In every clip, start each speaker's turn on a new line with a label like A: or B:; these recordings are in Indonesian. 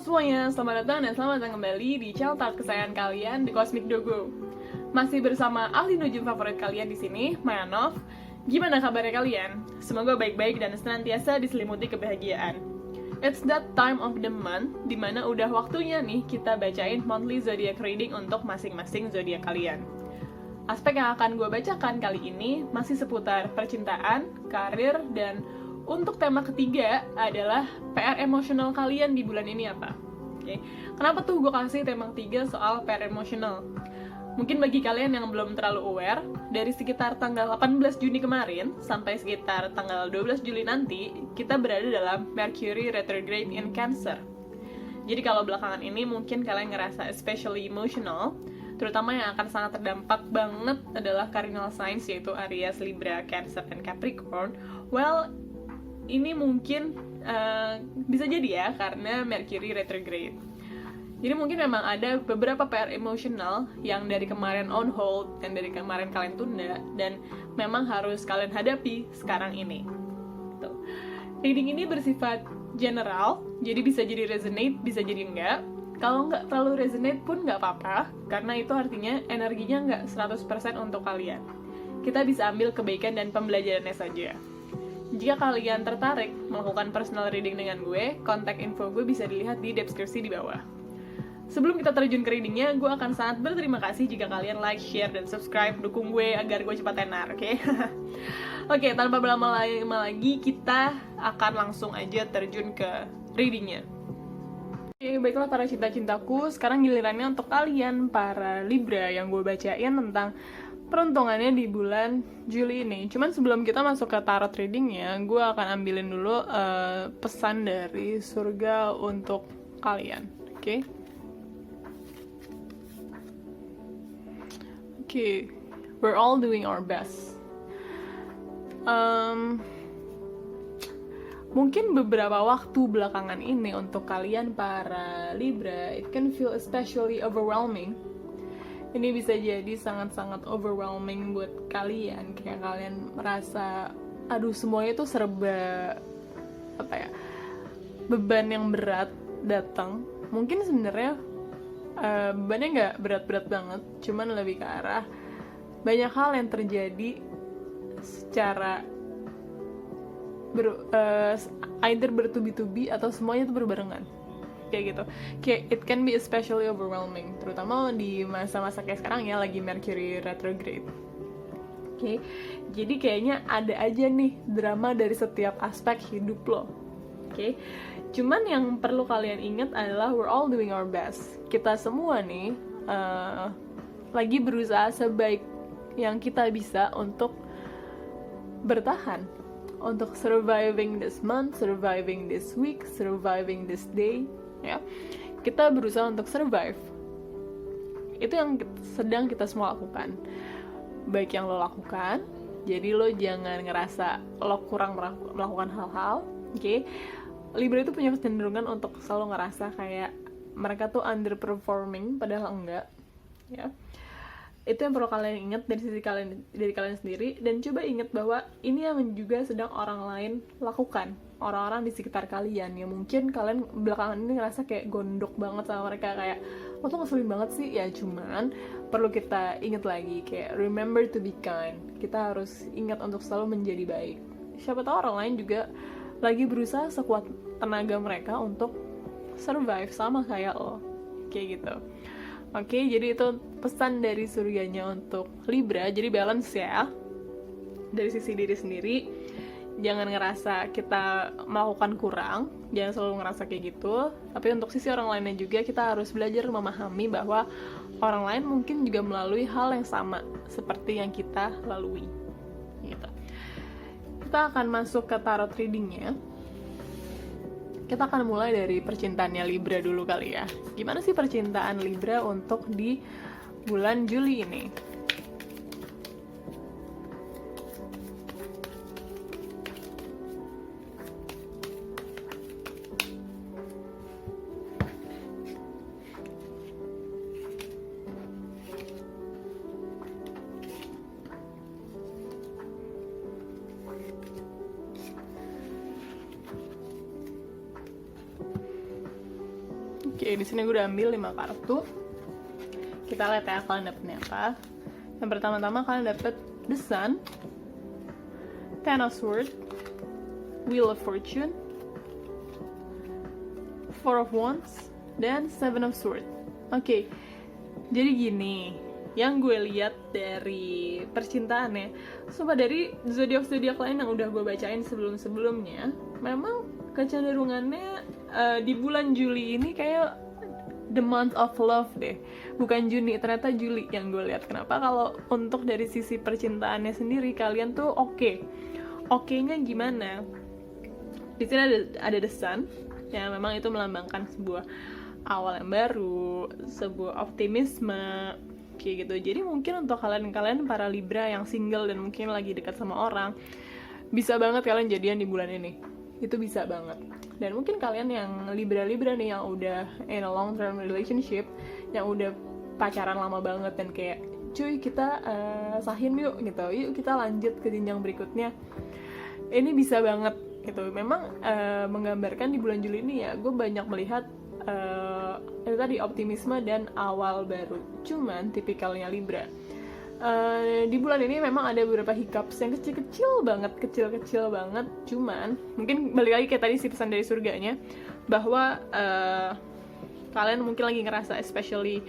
A: semuanya, selamat datang dan selamat datang kembali di channel Talk kesayangan kalian, The Cosmic Dogo. Masih bersama ahli nujum favorit kalian di sini, Mayanov. Gimana kabarnya kalian? Semoga baik-baik dan senantiasa diselimuti kebahagiaan. It's that time of the month, dimana udah waktunya nih kita bacain monthly zodiac reading untuk masing-masing zodiak kalian. Aspek yang akan gue bacakan kali ini masih seputar percintaan, karir, dan untuk tema ketiga adalah PR emosional kalian di bulan ini apa? Oke. Kenapa tuh gue kasih tema ketiga soal PR emosional? Mungkin bagi kalian yang belum terlalu aware, dari sekitar tanggal 18 Juni kemarin sampai sekitar tanggal 12 Juli nanti, kita berada dalam Mercury retrograde in Cancer. Jadi kalau belakangan ini mungkin kalian ngerasa especially emotional, terutama yang akan sangat terdampak banget adalah cardinal signs yaitu Aries, Libra, Cancer, dan Capricorn. Well, ini mungkin bisa jadi ya karena Mercury retrograde. Jadi mungkin memang ada beberapa PR emosional yang dari kemarin on hold dan dari kemarin kalian tunda dan memang harus kalian hadapi sekarang ini. Tuh. Reading ini bersifat general, jadi bisa jadi resonate, bisa jadi enggak. Kalau nggak terlalu resonate pun nggak apa-apa, karena itu artinya energinya nggak 100% untuk kalian. Kita bisa ambil kebaikan dan pembelajarannya saja. Jika kalian tertarik melakukan personal reading dengan gue, kontak info gue bisa dilihat di deskripsi di bawah. Sebelum kita terjun ke readingnya, gue akan sangat berterima kasih jika kalian like, share, dan subscribe, dukung gue agar gue cepat tenar, oke? Oke, tanpa berlama-lama lagi, kita akan langsung aja terjun ke readingnya. Oke, baiklah para cinta-cintaku, sekarang gilirannya untuk kalian, para Libra, yang gue bacain tentang peruntungannya di bulan Juli ini. Cuman sebelum kita masuk ke tarot readingnya, gue akan ambilin dulu pesan dari surga untuk kalian. Oke? Oke, we're all doing our best. Mungkin beberapa waktu belakangan ini untuk kalian para Libra, it can feel especially overwhelming. Ini bisa jadi sangat-sangat overwhelming buat kalian, kayak kalian merasa aduh semuanya tuh serba beban yang berat datang. Mungkin sebenarnya bebannya nggak berat-berat banget, cuman lebih ke arah banyak hal yang terjadi secara either bertubi-tubi atau semuanya tuh berbarengan. Kayak gitu, kayak it can be especially overwhelming, terutama di masa-masa kayak sekarang ya, lagi Mercury retrograde. Oke, jadi kayaknya ada aja nih drama dari setiap aspek hidup lo. Oke, cuman yang perlu kalian ingat adalah we're all doing our best. Kita semua nih lagi berusaha sebaik yang kita bisa untuk bertahan, untuk surviving this month, surviving this week, surviving this day. Ya, kita berusaha untuk survive. Itu yang sedang kita semua lakukan. Baik yang lo lakukan, jadi lo jangan ngerasa lo kurang melakukan hal-hal. Oke? Libra itu punya kecenderungan untuk selalu ngerasa kayak mereka tuh underperforming, padahal enggak. Ya. Itu yang perlu kalian ingat dari sisi kalian sendiri, dan coba ingat bahwa ini yang juga sedang orang lain lakukan, orang-orang di sekitar kalian yang mungkin kalian belakangan ini ngerasa kayak gondok banget sama mereka, kayak lo tuh ngeselin banget sih ya. Cuman perlu kita ingat lagi, kayak remember to be kind. Kita harus ingat untuk selalu menjadi baik. Siapa tahu orang lain juga lagi berusaha sekuat tenaga mereka untuk survive sama kayak lo, kayak gitu. Oke, jadi itu pesan dari surganya untuk Libra. Jadi balance ya, dari sisi diri sendiri. Jangan ngerasa kita melakukan kurang, jangan selalu ngerasa kayak gitu. Tapi untuk sisi orang lainnya juga, kita harus belajar memahami bahwa orang lain mungkin juga melalui hal yang sama seperti yang kita lalui gitu. Kita akan masuk ke tarot readingnya. Kita akan mulai dari percintaannya Libra dulu kali ya. Gimana sih percintaan Libra untuk di bulan Juli ini? Oke, di sini gue udah ambil 5 kartu. Kita lihat ya kalian dapetnya apa. Yang pertama-tama kalian dapet The Sun, Ten of Swords, Wheel of Fortune, Four of Wands, dan Seven of Swords. Oke, jadi gini, yang gue lihat dari percintaannya, sumpah dari zodiak lain yang udah gue bacain sebelum-sebelumnya, memang kecenderungannya di bulan Juli ini kayak the month of love deh, bukan Juni, ternyata Juli yang gue lihat. Kenapa? Kalau untuk dari sisi percintaannya sendiri, kalian tuh oke-nya gimana? Di sini ada The Sun, ya memang itu melambangkan sebuah awal yang baru, sebuah optimisme, kayak gitu. Jadi mungkin untuk kalian para Libra yang single dan mungkin lagi dekat sama orang, bisa banget kalian jadian di bulan ini. Itu bisa banget. Dan mungkin kalian yang Libra nih yang udah in a long term relationship, yang udah pacaran lama banget dan kayak cuy kita sahin yuk gitu, yuk kita lanjut ke jenjang berikutnya, ini bisa banget gitu. Memang menggambarkan di bulan Juli ini ya, gue banyak melihat itu tadi optimisme dan awal baru. Cuman tipikalnya Libra, di bulan ini memang ada beberapa hiccups yang kecil-kecil banget. Cuman mungkin balik lagi kayak tadi si pesan dari surganya, bahwa kalian mungkin lagi ngerasa especially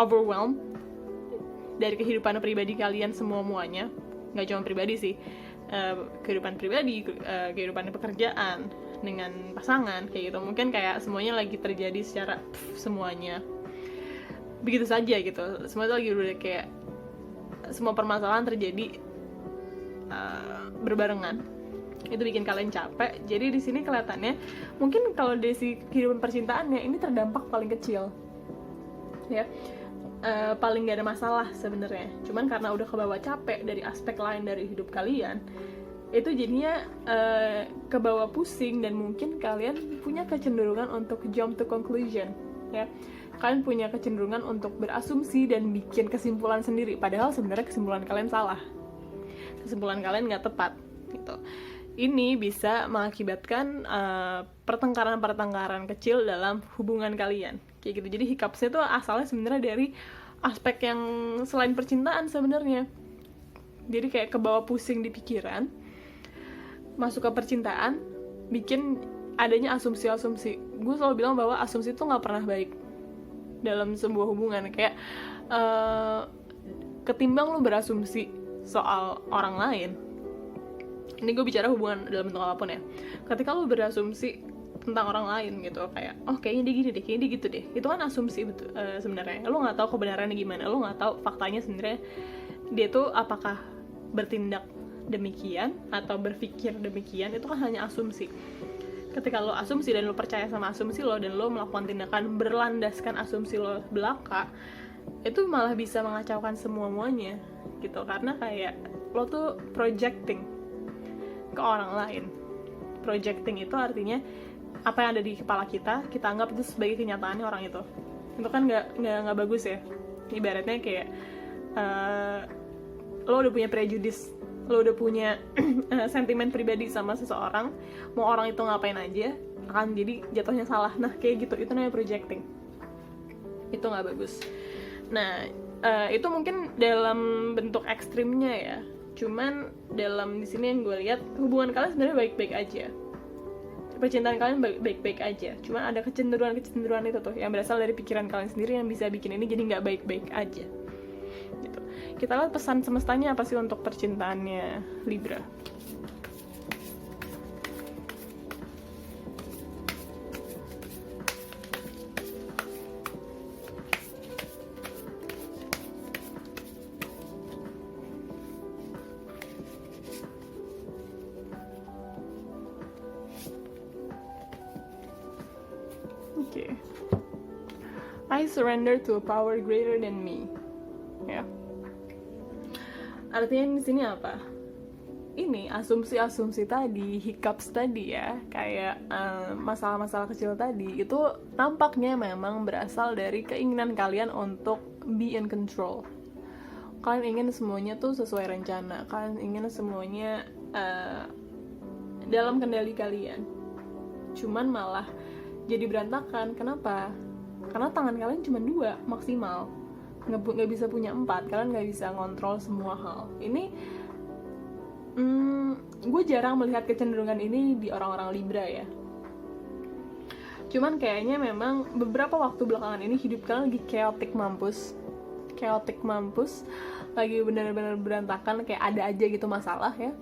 A: overwhelmed dari kehidupan pribadi kalian semuanya. Nggak cuma pribadi sih, kehidupan pribadi, kehidupan pekerjaan dengan pasangan kayak gitu. Mungkin kayak semuanya lagi terjadi secara semuanya begitu saja gitu. Semua itu lagi udah kayak semua permasalahan terjadi berbarengan. Itu bikin kalian capek. Jadi di sini kelihatannya mungkin kalau dari si kehidupan percintaannya ini terdampak paling kecil, ya, paling gak ada masalah sebenarnya. Cuman karena udah kebawa capek dari aspek lain dari hidup kalian, itu jadinya kebawa pusing dan mungkin kalian punya kecenderungan untuk jump to conclusion, ya. Kalian punya kecenderungan untuk berasumsi dan bikin kesimpulan sendiri, padahal sebenarnya kesimpulan kalian salah, kesimpulan kalian nggak tepat gitu. Ini bisa mengakibatkan pertengkaran kecil dalam hubungan kalian kayak gitu. Jadi hiccupsnya tuh asalnya sebenarnya dari aspek yang selain percintaan sebenarnya. Jadi kayak kebawa pusing di pikiran, masuk ke percintaan, bikin adanya asumsi-asumsi. Gue selalu bilang bahwa asumsi itu nggak pernah baik dalam sebuah hubungan. Kayak ketimbang lu berasumsi soal orang lain, ini gue bicara hubungan dalam bentuk apapun ya, ketika lu berasumsi tentang orang lain gitu, kayak oh kayaknya dia gini deh, kayaknya dia gitu deh, itu kan asumsi betul. Sebenarnya lu nggak tahu kebenarannya gimana, lu nggak tahu faktanya sebenarnya dia tuh apakah bertindak demikian atau berpikir demikian. Itu kan hanya asumsi. Ketika lo asumsi dan lo percaya sama asumsi lo dan lo melakukan tindakan berlandaskan asumsi lo belaka, itu malah bisa mengacaukan semuanya gitu. Karena kayak lo tuh projecting ke orang lain. Projecting itu artinya apa yang ada di kepala kita anggap itu sebagai kenyataannya orang itu. Itu kan nggak bagus ya. Ibaratnya kayak lo udah punya prejudice, lo udah punya sentimen pribadi sama seseorang, mau orang itu ngapain aja akan jadi jatuhnya salah. Nah kayak gitu, itu namanya projecting. Itu nggak bagus. Nah itu mungkin dalam bentuk ekstrimnya ya. Cuman dalam di sini yang gue lihat, hubungan kalian sebenarnya baik-baik aja, percintaan kalian baik-baik aja. Cuman ada kecenderungan itu tuh yang berasal dari pikiran kalian sendiri yang bisa bikin ini jadi nggak baik-baik aja gitu. Kita lihat pesan semestanya apa sih untuk percintaannya Libra. Oke. I surrender to a power greater than me. Ya. Artinya di sini apa? Ini asumsi-asumsi tadi, hiccups tadi ya, kayak masalah-masalah kecil tadi, itu tampaknya memang berasal dari keinginan kalian untuk be in control. Kalian ingin semuanya tuh sesuai rencana, kalian ingin semuanya dalam kendali kalian. Cuman malah jadi berantakan. Kenapa? karena tangan kalian cuma 2 maksimal, nggak bisa punya 4, kalian nggak bisa ngontrol semua hal. Ini gue jarang melihat kecenderungan ini di orang-orang Libra ya. Cuman kayaknya memang beberapa waktu belakangan ini hidup kalian lagi chaotic mampus, lagi benar-benar berantakan, kayak ada aja gitu masalah ya.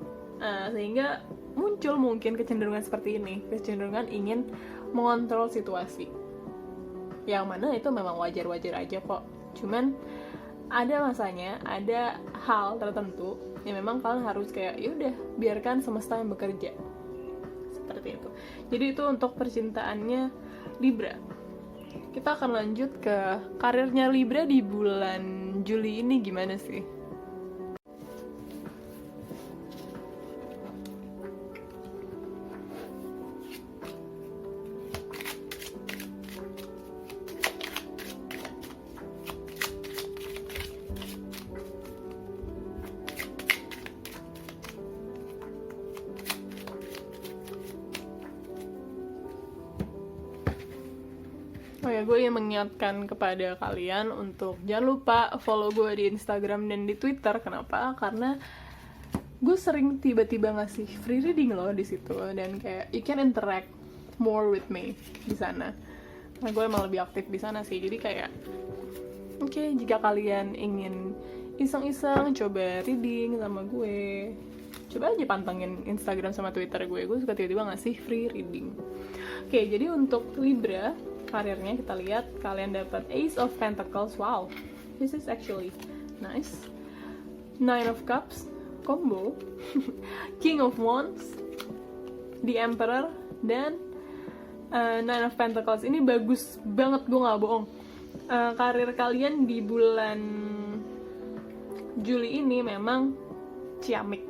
A: Sehingga muncul mungkin kecenderungan seperti ini, kecenderungan ingin mengontrol situasi. Yang mana itu memang wajar-wajar aja kok. Cuman ada masanya, ada hal tertentu yang memang kalian harus kayak yaudah biarkan semesta yang bekerja, seperti itu. Jadi itu untuk percintaannya Libra. Kita akan lanjut ke karirnya Libra di bulan Juli ini gimana sih? Oh ya, gue ingin mengingatkan kepada kalian untuk jangan lupa follow gue di Instagram dan di Twitter. Kenapa? Karena gue sering tiba-tiba ngasih free reading loh di situ, dan kayak you can interact more with me di sana. Nah, gue emang lebih aktif di sana sih. Jadi kayak oke, jika kalian ingin iseng-iseng coba reading sama gue, coba aja pantengin Instagram sama Twitter gue suka tiba-tiba ngasih free reading. Oke, jadi untuk Libra karirnya kita lihat kalian dapat Ace of Pentacles. Wow, this is actually nice. Nine of Cups combo, King of Wands, The Emperor, dan Nine of Pentacles. Ini bagus banget, gue nggak bohong. Karir kalian di bulan Juli ini memang ciamik,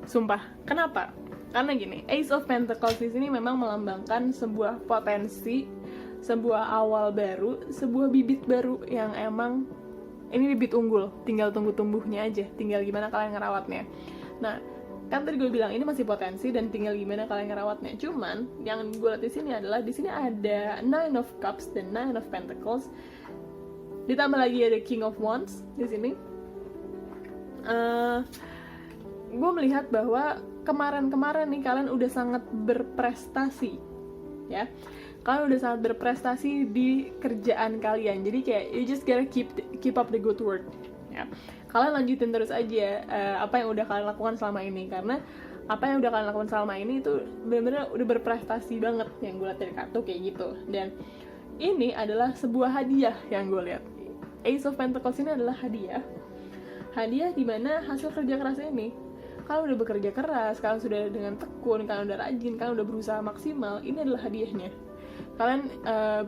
A: sumpah. Kenapa? Karena gini, Ace of Pentacles di sini memang melambangkan sebuah potensi, sebuah awal baru, sebuah bibit baru yang emang ini bibit unggul, tinggal tunggu tumbuhnya aja, tinggal gimana kalian ngerawatnya. Nah, kan tadi gue bilang ini masih potensi dan tinggal gimana kalian ngerawatnya. Cuman yang gue lihat di sini adalah di sini ada Nine of Cups dan Nine of Pentacles, ditambah lagi ada King of Wands di sini. Gue melihat bahwa kemarin-kemarin nih kalian udah sangat berprestasi, ya. Kalian udah sangat berprestasi di kerjaan kalian. Jadi kayak you just gotta keep up the good work, ya. Kalian lanjutin terus aja apa yang udah kalian lakukan selama ini, karena apa yang udah kalian lakukan selama ini itu benar-benar udah berprestasi banget yang gue lihat dari kartu kayak gitu. Dan ini adalah sebuah hadiah yang gue lihat. Ace of Pentacles ini adalah hadiah dimana hasil kerja kerasnya ini. Kalian udah bekerja keras, kalian sudah dengan tekun, kalian udah rajin, kalian udah berusaha maksimal. Ini adalah hadiahnya. Kalian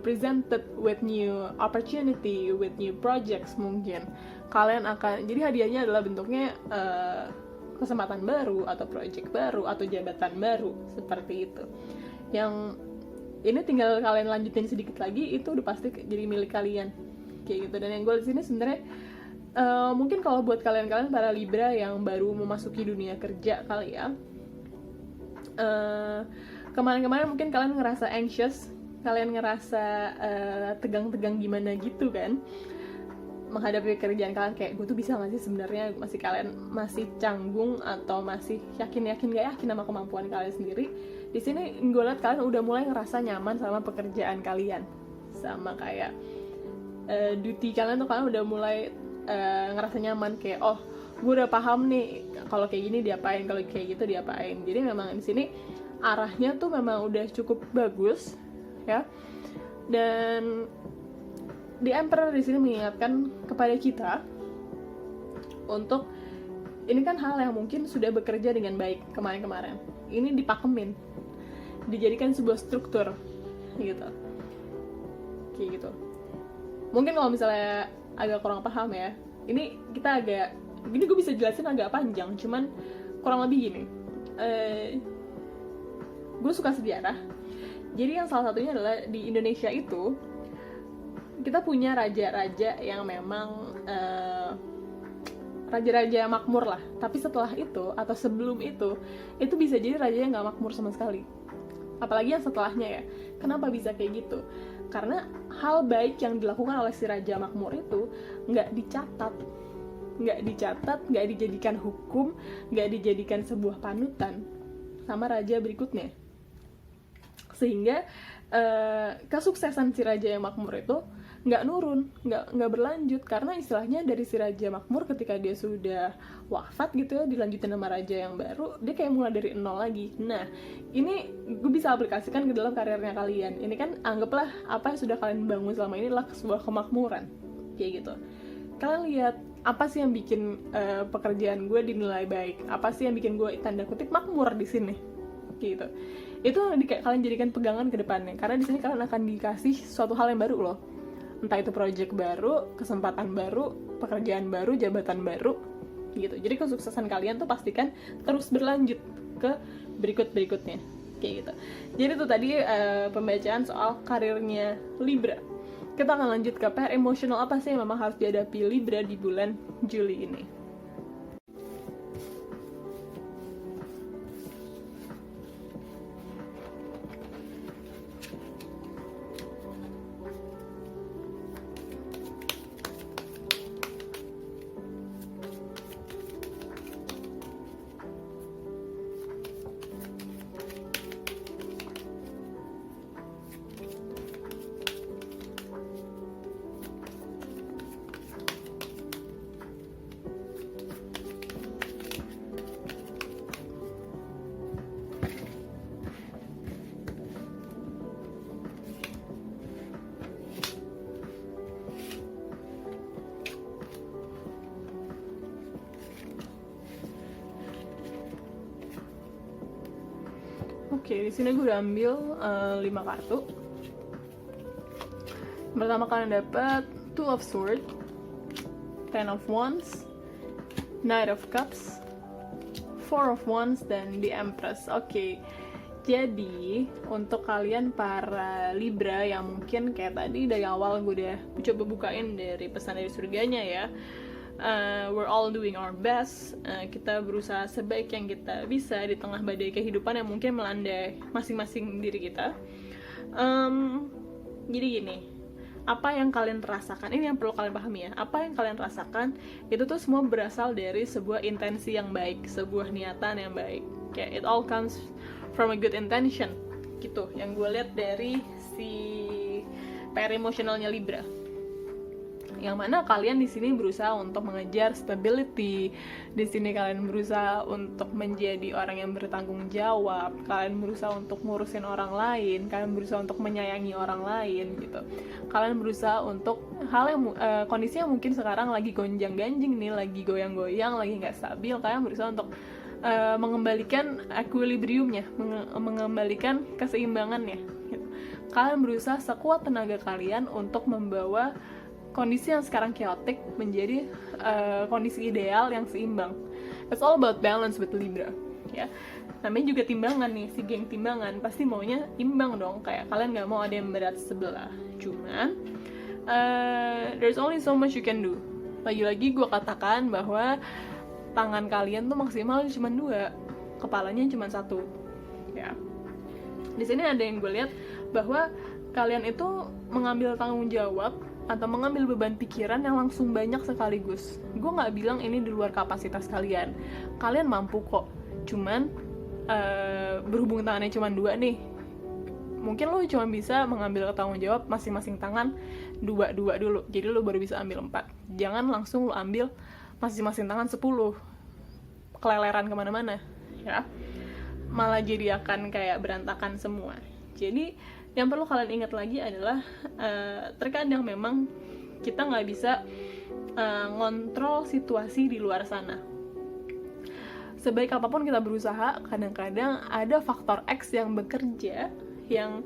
A: presented with new opportunity, with new projects mungkin. Kalian akan, jadi hadiahnya adalah bentuknya kesempatan baru, atau project baru, atau jabatan baru, seperti itu. Yang ini tinggal kalian lanjutin sedikit lagi, itu udah pasti jadi milik kalian, kayak gitu. Dan yang gue di sini sebenarnya mungkin kalau buat kalian para Libra yang baru memasuki dunia kerja kali ya, kemarin-kemarin mungkin kalian ngerasa anxious, kalian ngerasa tegang-tegang gimana gitu kan menghadapi kerjaan kalian, kayak gue tuh bisa nggak sih sebenarnya, kalian masih canggung atau masih yakin gak yakin sama kemampuan kalian sendiri. Di sini gue liat kalian udah mulai ngerasa nyaman sama pekerjaan kalian, sama kayak duty kalian tuh kalian udah mulai ngerasa nyaman, kayak oh gue udah paham nih kalau kayak gini diapain, kalau kayak gitu diapain. Jadi memang di sini arahnya tuh memang udah cukup bagus ya. Dan The Emperor di sini mengingatkan kepada kita untuk ini kan hal yang mungkin sudah bekerja dengan baik kemarin-kemarin, ini dipakemin, dijadikan sebuah struktur gitu, kayak gitu. Mungkin kalau misalnya agak kurang paham ya, ini kita agak gini, gue bisa jelasin agak panjang, cuman kurang lebih gini. Gue suka sejarah, jadi yang salah satunya adalah di Indonesia itu kita punya raja-raja yang memang raja-raja makmur lah, tapi setelah itu atau sebelum itu bisa jadi raja yang gak makmur sama sekali, apalagi yang setelahnya ya. Kenapa bisa kayak gitu? Karena hal baik yang dilakukan oleh si Raja Makmur itu nggak dicatat, nggak dijadikan hukum, nggak dijadikan sebuah panutan sama raja berikutnya. Sehingga kesuksesan si Raja yang Makmur itu nggak nurun, nggak berlanjut, karena istilahnya dari si Raja Makmur ketika dia sudah wafat gitu ya, dilanjutin sama raja yang baru, dia kayak mulai dari nol lagi. Nah, ini gue bisa aplikasikan ke dalam karirnya kalian. Ini kan anggaplah apa yang sudah kalian bangun selama ini adalah sebuah kemakmuran, kayak gitu. Kalian lihat apa sih yang bikin pekerjaan gue dinilai baik, apa sih yang bikin gue tanda kutip makmur di sini, gitu. Itu kalian jadikan pegangan ke depannya, karena di sini kalian akan dikasih suatu hal yang baru loh. Entah itu project baru, kesempatan baru, pekerjaan baru, jabatan baru, gitu. Jadi kesuksesan kalian tuh pastikan terus berlanjut ke berikutnya, kayak gitu. Jadi itu tadi pembacaan soal karirnya Libra. Kita akan lanjut ke PR emosional apa sih yang memang harus dihadapi Libra di bulan Juli ini. Oke, di sini gue udah ambil 5 kartu. Pertama kalian dapat Two of Swords, Ten of Wands, Knight of Cups, Four of Wands, dan The Empress. Oke, jadi untuk kalian para Libra yang mungkin kayak tadi dari awal gue udah coba bukain dari pesan dari surganya ya, we're all doing our best. Kita berusaha sebaik yang kita bisa di tengah badai kehidupan yang mungkin melanda masing-masing diri kita. Jadi gini, apa yang kalian rasakan, ini yang perlu kalian pahami ya, apa yang kalian rasakan itu tuh semua berasal dari sebuah intensi yang baik, sebuah niatan yang baik. Kayak it all comes from a good intention gitu, yang gue lihat dari si PR emosionalnya Libra, yang mana kalian di sini berusaha untuk mengejar stability, di sini kalian berusaha untuk menjadi orang yang bertanggung jawab, kalian berusaha untuk ngurusin orang lain, kalian berusaha untuk menyayangi orang lain gitu. Kalian berusaha untuk hal yang kondisi yang mungkin sekarang lagi gonjang-ganjing nih, lagi goyang-goyang, lagi nggak stabil, kalian berusaha untuk mengembalikan equilibriumnya, mengembalikan keseimbangannya gitu. Kalian berusaha sekuat tenaga kalian untuk membawa kondisi yang sekarang chaotic menjadi kondisi ideal yang seimbang. It's all about balance with Libra, ya. Namanya juga timbangan nih, si geng timbangan pasti maunya imbang dong. Kayak kalian nggak mau ada yang berat sebelah. Cuman there's only so much you can do. Lagi-lagi gue katakan bahwa tangan kalian tuh maksimal cuma 2, kepalanya cuma 1, ya. Di sini ada yang gue lihat bahwa kalian itu mengambil tanggung jawab atau mengambil beban pikiran yang langsung banyak sekaligus. Gue nggak bilang ini di luar kapasitas kalian. Kalian mampu kok. Cuman berhubung tangannya cuma 2 nih, mungkin lo cuma bisa mengambil tanggung jawab masing-masing tangan 2 dulu. Jadi lo baru bisa ambil 4. Jangan langsung lo ambil masing-masing tangan 10. Keleleran kemana-mana, ya. Malah jadi akan kayak berantakan semua. Jadi yang perlu kalian ingat lagi adalah terkadang memang kita nggak bisa ngontrol situasi di luar sana. Sebaik apapun kita berusaha, kadang-kadang ada faktor X yang bekerja, yang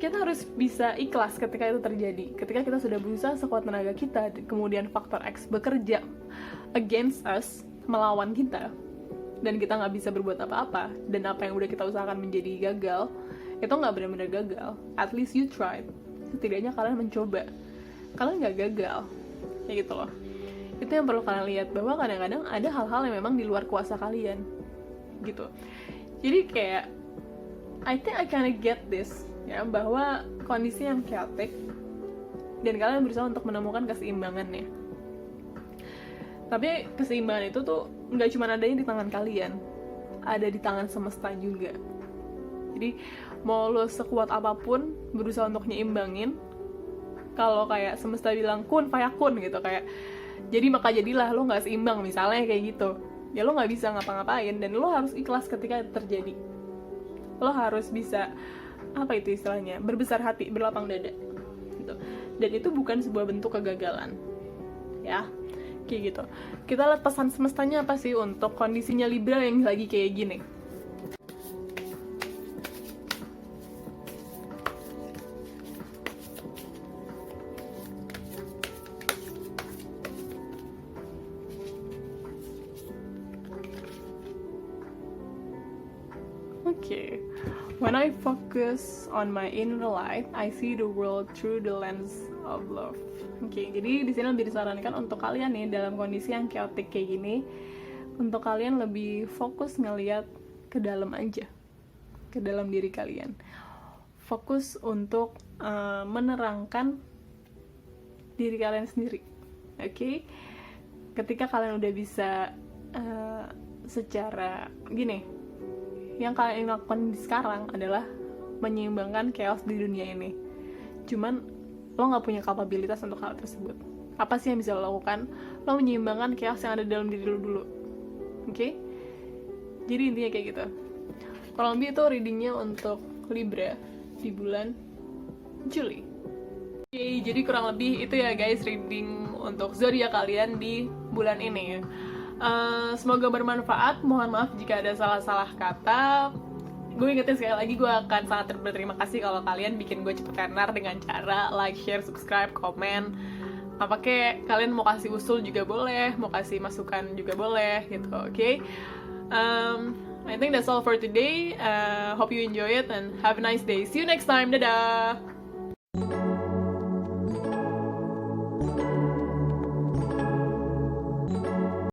A: kita harus bisa ikhlas ketika itu terjadi. Ketika kita sudah berusaha sekuat tenaga kita, kemudian faktor X bekerja against us, melawan kita, dan kita nggak bisa berbuat apa-apa, dan apa yang udah kita usahakan menjadi gagal, itu nggak benar-benar gagal. At least you tried. Setidaknya kalian mencoba. Kalian nggak gagal, kayak gitu loh. Itu yang perlu kalian lihat, bahwa kadang-kadang ada hal-hal yang memang di luar kuasa kalian, gitu. Jadi kayak I think I kinda get this, ya, bahwa kondisi yang chaotic dan kalian berusaha untuk menemukan keseimbangannya. Tapi keseimbangan itu tuh nggak cuma adanya di tangan kalian, ada di tangan semesta juga. Jadi mau lo sekuat apapun berusaha untuk nyeimbangin, kalau kayak semesta bilang kun fayakun gitu, kayak jadi maka jadilah, lo nggak seimbang misalnya kayak gitu, ya lo nggak bisa ngapa-ngapain, dan lo harus ikhlas ketika itu terjadi. Lo harus bisa, apa itu istilahnya, berbesar hati, berlapang dada gitu. Dan itu bukan sebuah bentuk kegagalan, ya kayak gitu. Kita lihat pesan semestanya apa sih untuk kondisinya Libra yang lagi kayak gini. Okay. When I focus on my inner life, I see the world through the lens of love. Oke, jadi di sini lebih disarankan untuk kalian nih dalam kondisi yang chaotic kayak gini, untuk kalian lebih fokus ngelihat ke dalam aja, ke dalam diri kalian. Fokus untuk menerangkan diri kalian sendiri. Oke? Ketika kalian udah bisa secara gini, yang kalian lakukan sekarang adalah menyeimbangkan chaos di dunia ini. Cuman lo nggak punya kapabilitas untuk hal tersebut. Apa sih yang bisa lo lakukan? Lo menyeimbangkan chaos yang ada dalam diri lo dulu. Oke? Jadi intinya kayak gitu. Kurang lebih itu readingnya untuk Libra di bulan Juli. Oke, jadi kurang lebih itu ya guys, reading untuk zodiak kalian di bulan ini. Semoga bermanfaat. Mohon maaf jika ada salah-salah kata. Gue ingetin sekali lagi, gue akan sangat berterima kasih kalau kalian bikin gue cepet tenar dengan cara like, share, subscribe, komen. Apa kayak kalian mau kasih usul juga boleh, mau kasih masukan juga boleh gitu, oke? I think that's all for today. Hope you enjoy it and have a nice day. See you next time. Dadah.